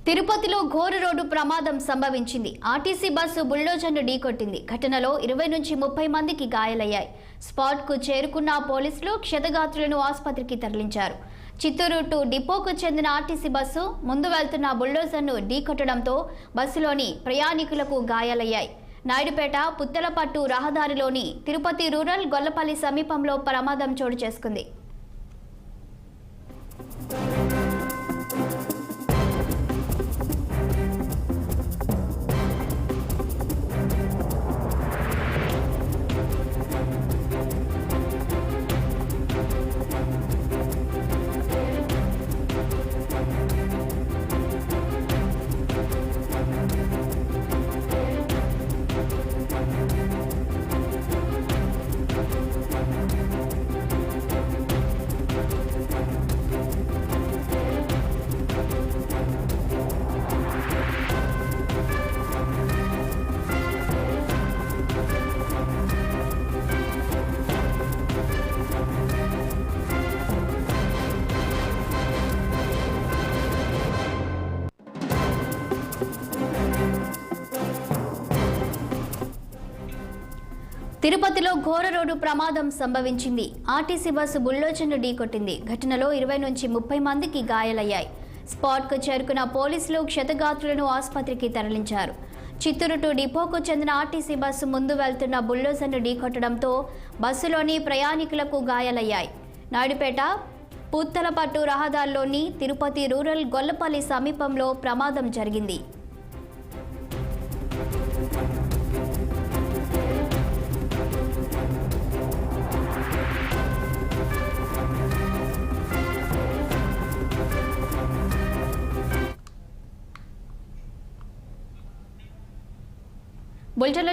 తిరుపతిలో ఘోర రోడ్డు ప్రమాదం సంభవించింది. ఆర్టీసీ బస్సు బుల్డోజర్ను ఢీకొట్టింది. ఘటనలో 20 నుంచి 30 మందికి గాయాలయ్యాయి. స్పాట్కు చేరుకున్న పోలీసులు క్షతగాత్రులను ఆసుపత్రికి తరలించారు. చిత్తూరు టు డిపోకు చెందిన ఆర్టీసీ బస్సు ముందు వెళ్తున్న బుల్డోజర్ను ఢీకొట్టడంతో బస్సులోని ప్రయాణికులకు గాయాలయ్యాయి. నాయుడుపేట పుత్తలపట్టు రహదారిలోని తిరుపతి రూరల్ గొల్లపల్లి సమీపంలో ప్రమాదం చోటు చేసుకుంది. తిరుపతిలో ఘోర రోడ్డు ప్రమాదం సంభవించింది. ఆర్టీసీ బస్సు బుల్డోజర్ను ఢీకొట్టింది. ఘటనలో 20 నుంచి 30 మందికి గాయాలయ్యాయి. స్పాట్కు చేరుకున్న పోలీసులు క్షతగాత్రులను ఆసుపత్రికి తరలించారు. చిత్తూరు టు డిపోకు చెందిన ఆర్టీసీ బస్సు ముందు వెళ్తున్న బుల్డోజర్ను ఢీకొట్టడంతో బస్సులోని ప్రయాణికులకు గాయాలయ్యాయి. నాయుడుపేట పుత్తలపట్టు రహదారిలోని తిరుపతి రూరల్ గొల్లపల్లి సమీపంలో ప్రమాదం జరిగింది. బులెటిన్లో